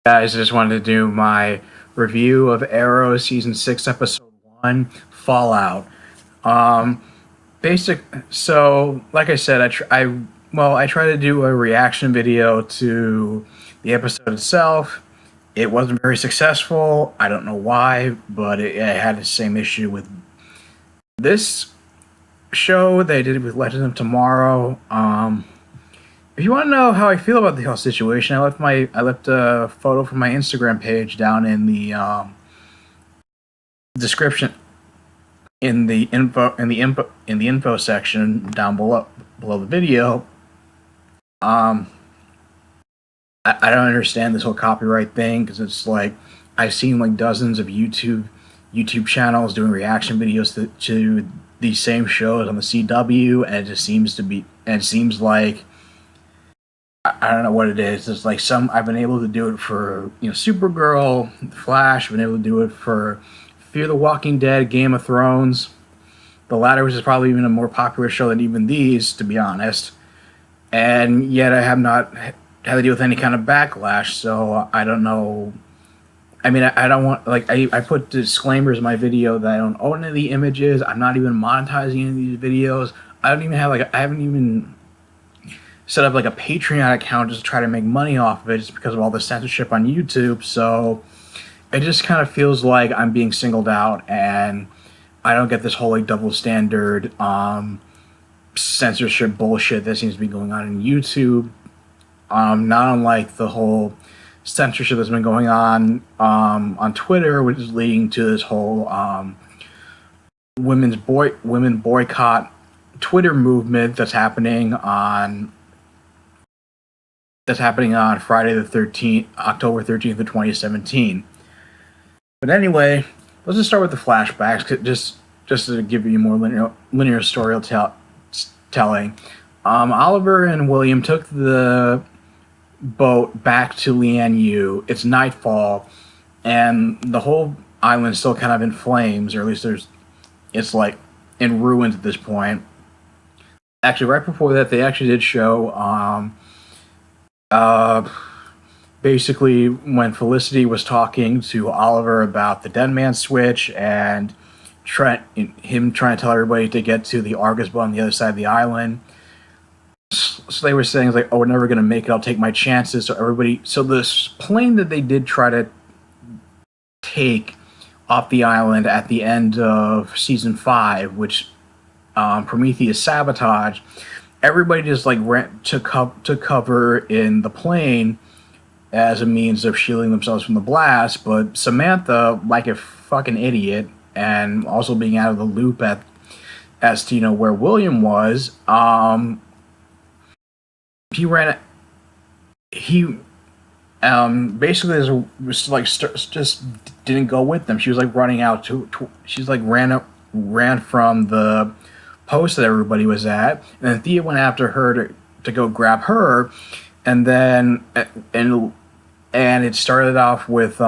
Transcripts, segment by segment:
Guys, I just wanted to do my review of Arrow Season 6, Episode 1, Fallout. Um, like I said, I tried to do a reaction video to the episode itself. It wasn't very successful. I don't know why, but it had the same issue with this show they did with Legend of Tomorrow. If you want to know how I feel about the whole situation, I left a photo from my Instagram page down in the description in the info section down below the video. I don't understand this whole copyright thing because it's like I've seen like dozens of YouTube channels doing reaction videos to these same shows on the CW, and it seems like I don't know what it is. It's like I've been able to do it for Supergirl, Flash. I've been able to do it for Fear the Walking Dead, Game of Thrones. The latter, which is probably even a more popular show than even these, to be honest. And yet I have not had to deal with any kind of backlash. So I don't know. I mean, I don't want I put disclaimers in my video that I don't own any of the images. I'm not even monetizing any of these videos. I haven't even set up like a Patreon account just to try to make money off of it just because of all the censorship on YouTube. So it just kind of feels like I'm being singled out, and I don't get this whole like double standard censorship bullshit that seems to be going on in YouTube. Not unlike the whole censorship that's been going on Twitter, which is leading to this whole women boycott Twitter movement that's happening on Friday the 13th, October 13th of 2017. But anyway, let's just start with the flashbacks, just to give you more linear storytelling. Oliver and William took the boat back to Lian-Yu. It's nightfall, and the whole island's still kind of in flames, or at least it's like in ruins at this point. Actually, right before that, they actually did show basically when Felicity was talking to Oliver about the Dead Man Switch and him trying to tell everybody to get to the Argus boat on the other side of the island. So they were saying, like, oh, we're never going to make it, I'll take my chances. So this plane that they did try to take off the island at the end of season 5, which Prometheus sabotaged, everybody just like took cover in the plane as a means of shielding themselves from the blast. But Samantha, like a fucking idiot, and also being out of the loop as to where William was, basically just didn't go with them. She was like running out she's like ran from the post that everybody was at, and then Thea went after her to go grab her, and then and it started off with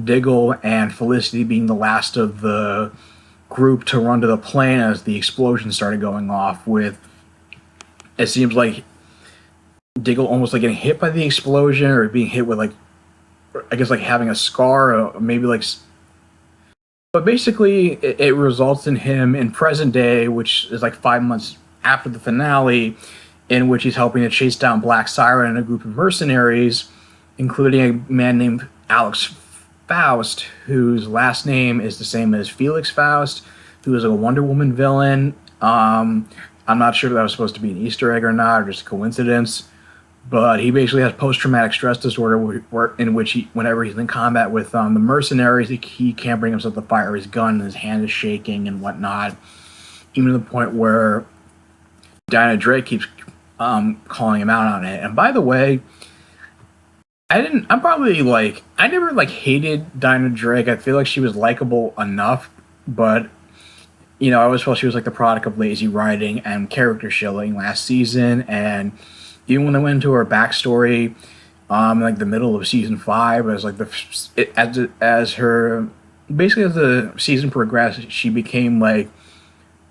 Diggle and Felicity being the last of the group to run to the plane as the explosion started going off, with it seems like Diggle almost like getting hit by the explosion, or being hit with like, I guess like having a scar, or maybe like. But basically, it results in him in present day, which is like 5 months after the finale, in which he's helping to chase down Black Siren and a group of mercenaries, including a man named Alex Faust, whose last name is the same as Felix Faust, who is a Wonder Woman villain. I'm not sure if that was supposed to be an Easter egg or not, or just a coincidence. But he basically has post-traumatic stress disorder, in which whenever he's in combat with the mercenaries, he can't bring himself to fire his gun, and his hand is shaking and whatnot. Even to the point where Dinah Drake keeps calling him out on it. And by the way, I never hated Dinah Drake. I feel like she was likable enough, but I always felt she was like the product of lazy writing and character shilling last season. And even when I went into her backstory, like the middle of season 5, as like as the season progressed, she became like,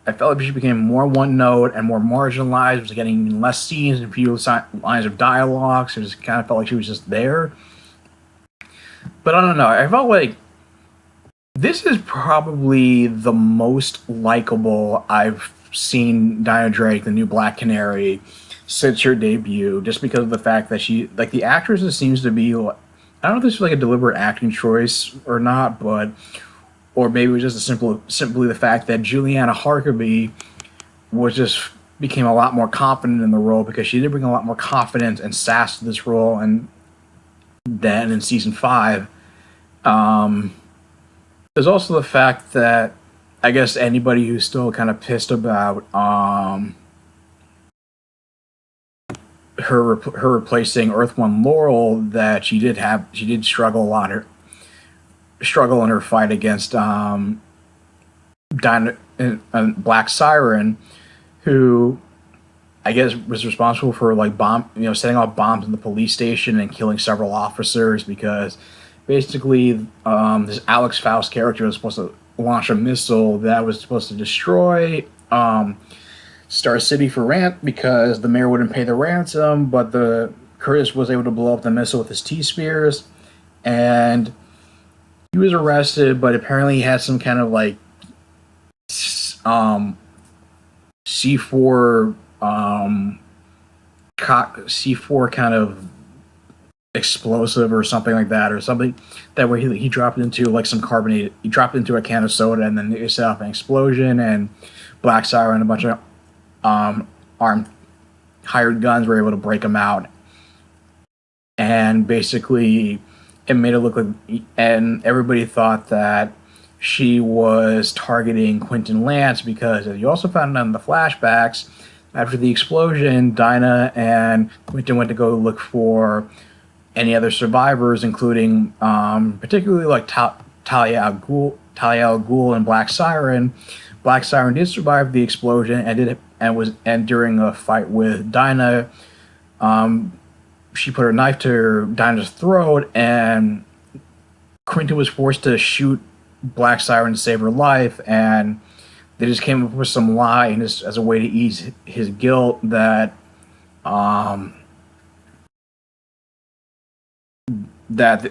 I felt like she became more one note and more marginalized. Was getting less scenes and fewer lines of dialogue. So it just kind of felt like she was just there. But I don't know. I felt like this is probably the most likable I've seen Dinah Drake, the new Black Canary, since her debut. Just because of the fact that she, like, the actress seems to be. I don't know if this is like a deliberate acting choice or not, but or maybe it was just a simply the fact that Juliana Harkavy was just became a lot more confident in the role because she did bring a lot more confidence and sass to this role, and then in season five. Um, there's also the fact that I guess anybody who's still kind of pissed about her replacing Earth One Laurel, that she did struggle a lot struggle in her fight against Black Siren, who I guess was responsible for like setting off bombs in the police station and killing several officers because basically this Alex Faust character was supposed to launch a missile that was supposed to destroy Star City for rant because the mayor wouldn't pay the ransom, but the Curtis was able to blow up the missile with his T spears, and he was arrested. But apparently, he had some kind of like C4 C4 kind of explosive or something like that, or something that where he dropped it into like some carbonate. He dropped it into a can of soda, and then it set off an explosion. And Black Siren and a bunch of armed hired guns were able to break him out, and basically it made it look like, and everybody thought that she was targeting Quentin Lance because you also found out in the flashbacks after the explosion, Dinah and Quentin went to go look for any other survivors, including particularly like Talia al Ghul and Black Siren. Black Siren did survive the explosion and during a fight with Dinah, she put her knife to Dinah's throat, and Quentin was forced to shoot Black Siren to save her life, and they just came up with some lie and just as a way to ease his guilt that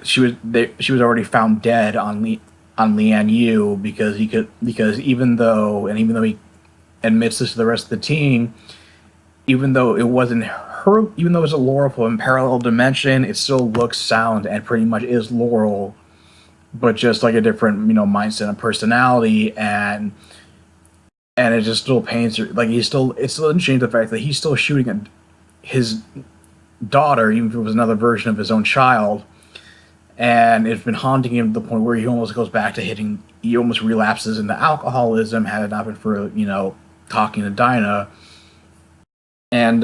she was already found dead on Lian Yu because even though he admits this to the rest of the team, even though it wasn't her, even though it was a Laurel from parallel dimension, it still looks, sound, and pretty much is Laurel, but just like a different mindset and personality, and it just still pains her. Like it's still interesting the fact that he's still shooting at his daughter, even if it was another version of his own child, and it's been haunting him to the point where he almost goes back to hitting. He almost relapses into alcoholism had it not been for talking to Dinah. And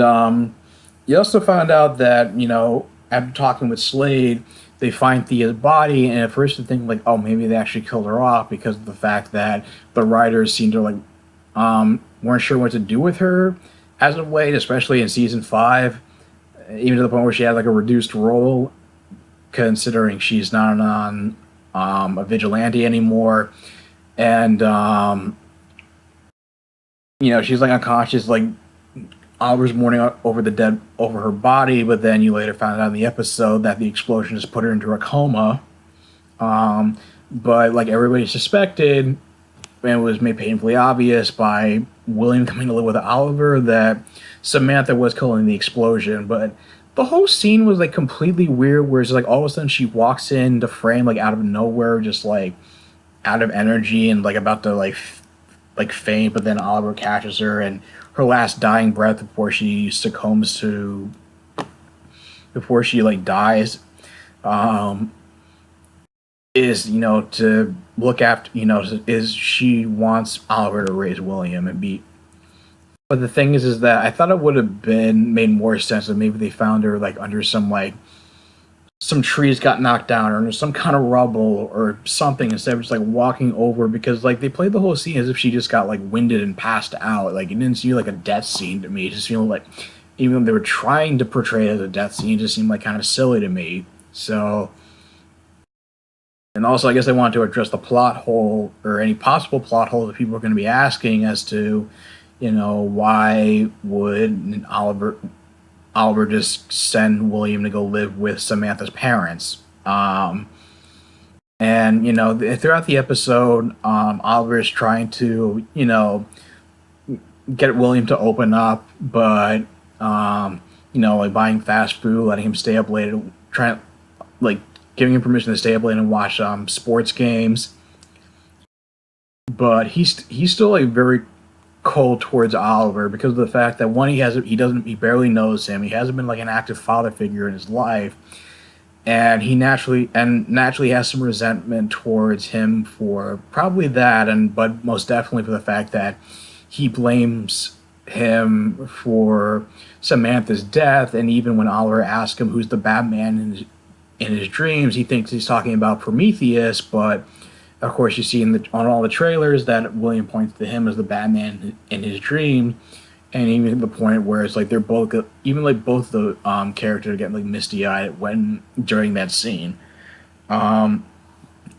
you also found out that after talking with Slade, they find Thea's body, and at first you think like, oh, maybe they actually killed her off because of the fact that the writers seemed to like weren't sure what to do with her as of late, especially in season 5, even to the point where she had like a reduced role, considering she's not on a vigilante anymore, and she's like unconscious, like Oliver's mourning over her body, but then you later found out in the episode that the explosion just put her into a coma. But like everybody suspected, and it was made painfully obvious by William coming to live with Oliver, that Samantha was killing the explosion. But the whole scene was like completely weird, where it's like all of a sudden she walks into frame like out of nowhere, just like out of energy and like about to like faint, but then Oliver catches her, and her last dying breath before she succumbs to, before she like dies, is to look after, is she wants Oliver to raise William and be. But the thing is that I thought it would have been made more sense if maybe they found her like under some trees got knocked down or under some kind of rubble or something, instead of just like walking over, because like they played the whole scene as if she just got like winded and passed out. Like it didn't seem like a death scene to me. It just seemed like, even though they were trying to portray it as a death scene, it just seemed like kind of silly to me. So, and also I guess they wanted to address the plot hole or any possible plot hole that people are going to be asking as to, why would Oliver just send William to go live with Samantha's parents? And throughout the episode, Oliver is trying to get William to open up, but like buying fast food, letting him stay up late, trying like giving him permission to stay up late and watch sports games. But he's still like very cold towards Oliver because of the fact that one, he barely knows him. He hasn't been like an active father figure in his life, and he naturally has some resentment towards him for probably that, and but most definitely for the fact that he blames him for Samantha's death. And even when Oliver asks him who's the Batman in his dreams, he thinks he's talking about Prometheus. But of course, you see on all the trailers that William points to him as the Batman in his dream, and even to the point where it's like they're both, even like both the characters get like misty eyed when during that scene. And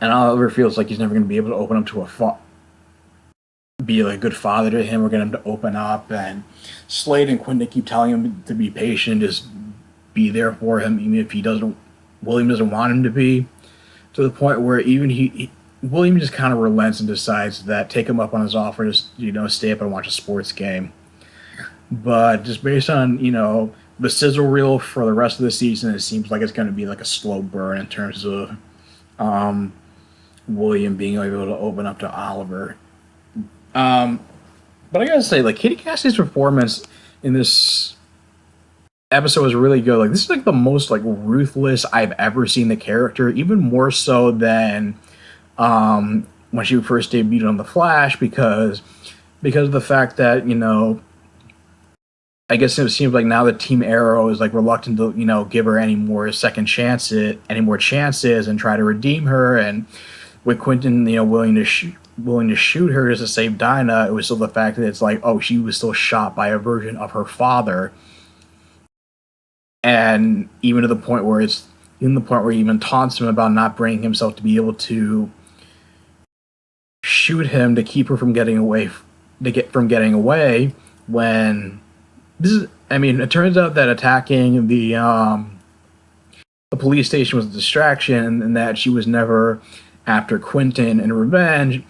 Oliver feels like he's never going to be able to open up to be like a good father to him or get him to open up. And Slade and Quentin keep telling him to be patient, just be there for him, even if William doesn't want him to be. To the point where even William just kind of relents and decides that take him up on his offer to stay up and watch a sports game. But just based on the sizzle reel for the rest of the season, it seems like it's going to be like a slow burn in terms of William being able to open up to Oliver. But I gotta say, like, Katie Cassidy's performance in this episode was really good. Like, this is like the most like ruthless I've ever seen the character, even more so than when she first debuted on The Flash, because of the fact that I guess it seems like now the Team Arrow is like reluctant to give her any more chances, and try to redeem her. And with Quentin willing to shoot her just to save Dinah, it was still the fact that it's like, oh, she was still shot by a version of her father. And even to the point where he even taunts him about not bringing himself to be able to shoot him to keep her from getting away, when it turns out that attacking the police station was a distraction, and that she was never after Quentin in revenge.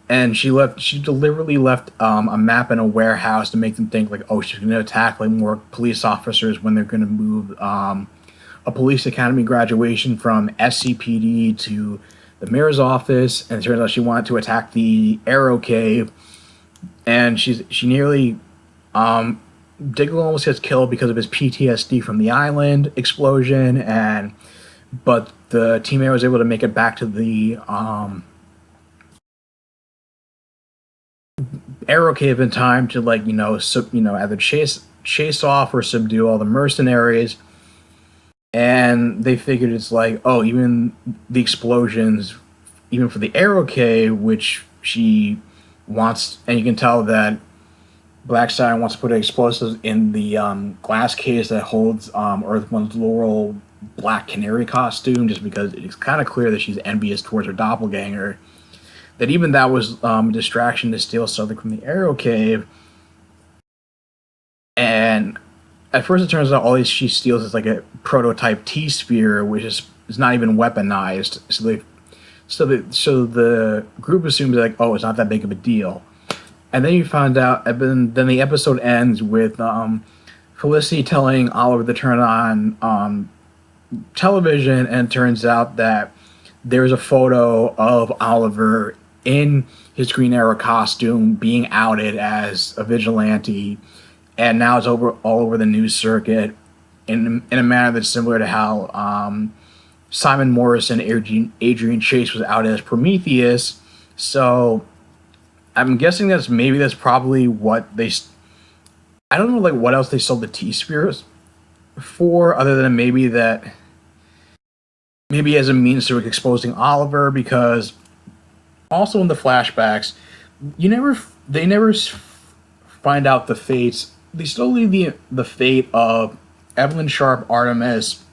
She deliberately left a map in a warehouse to make them think like, oh, she's going to attack like more police officers when they're going to move a police academy graduation from SCPD to the mayor's office. And it turns out she wanted to attack the Arrow Cave, and she nearly Diggle almost gets killed because of his PTSD from the island explosion, but the Team Arrow was able to make it back to the Arrow Cave in time to either chase off or subdue all the mercenaries. And they figured it's like, oh, even the explosions, even for the Arrow Cave, which she wants, and you can tell that Blackstein wants to put explosives in the glass case that holds Earthwoman's Laurel Black Canary costume, just because it's kind of clear that she's envious towards her doppelganger. That even that was a distraction to steal something from the Arrow Cave. And at first it turns out all she steals is like a prototype T-sphere, which is not even weaponized. So the group assumes like, oh, it's not that big of a deal. And then you find out, then the episode ends with Felicity telling Oliver to turn on television, and it turns out that there's a photo of Oliver in his Green Arrow costume being outed as a vigilante, and now it's all over the news circuit in a manner that's similar to how Simon Morrison, Adrian Chase was outed as Prometheus. So I'm guessing that's probably what they. I don't know like what else they sold the T-spheres for, other than maybe as a means to exposing Oliver, because also in the flashbacks, they never find out the fates. They still leave the fate of Evelyn Sharp, Artemis,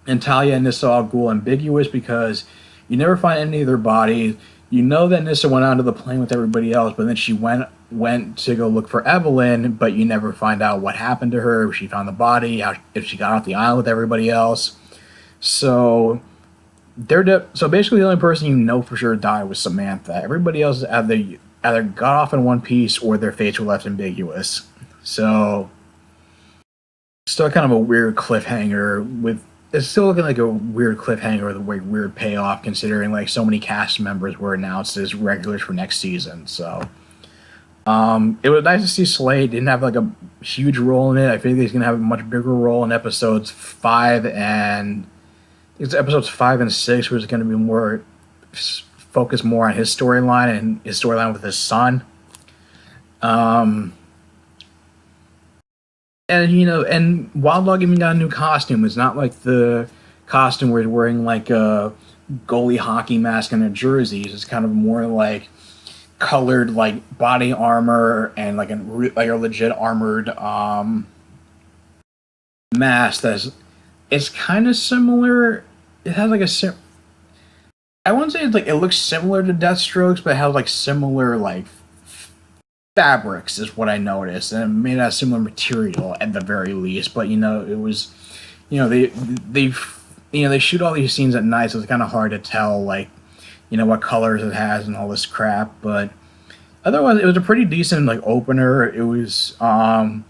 and Talia and Nyssa Al Ghul ambiguous, because you never find any of their bodies. You know that Nyssa went onto the plane with everybody else, but then she went to go look for Evelyn, but you never find out what happened to her, if she found the body, if she got off the island with everybody else. So So basically, the only person you know for sure died was Samantha. Everybody else either got off in one piece or their fates were left ambiguous. So still kind of a weird cliffhanger with. It's still looking like a weird cliffhanger with a weird payoff, considering like so many cast members were announced as regulars for next season. So it was nice to see Slade didn't have like a huge role in it. I think he's gonna have a much bigger role in episodes 5 and 6, which is gonna be more focused more on his storyline and his storyline with his son. And Wild Dog even got a new costume. It's not like the costume where he's wearing like a goalie hockey mask and a jersey. It's kind of more like colored like body armor and like a legit armored mask. It's kind of similar. It has like I wouldn't say it's like it looks similar to Deathstroke's, but it has like similar like fabrics is what I noticed, and it made out of similar material at the very least. But it was, they shoot all these scenes at night, so it's kind of hard to tell like, what colors it has and all this crap. But otherwise, it was a pretty decent like opener. It was, I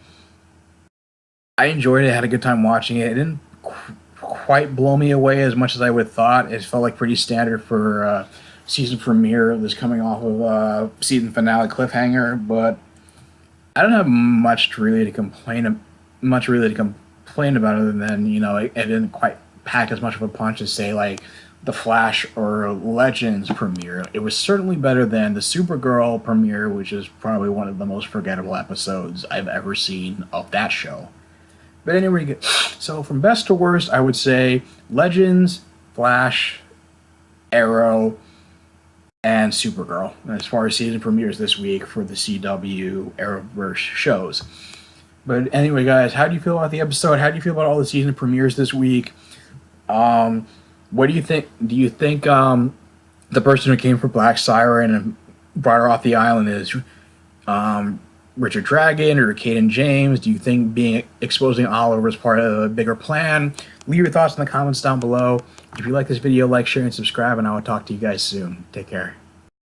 enjoyed it. I had a good time watching it. It didn't quite blow me away as much as I would have thought. It felt like pretty standard for season premiere that's coming off of season finale cliffhanger, but I don't have much really to complain about other than it didn't quite pack as much of a punch as say like the Flash or Legends premiere. It was certainly better than the Supergirl premiere, which is probably one of the most forgettable episodes I've ever seen of that show. But anyway, so from best to worst, I would say Legends, Flash, Arrow, and Supergirl as far as season premieres this week for the CW Arrowverse shows. But anyway, guys, how do you feel about the episode? How do you feel about all the season premieres this week? What do you think? Do you think the person who came for Black Siren and brought her off the island is Richard Dragon or Caden James? Do you think exposing Oliver is part of a bigger plan? Leave your thoughts in the comments down below. If you like this video, like, share, and subscribe, and I will talk to you guys soon. Take care.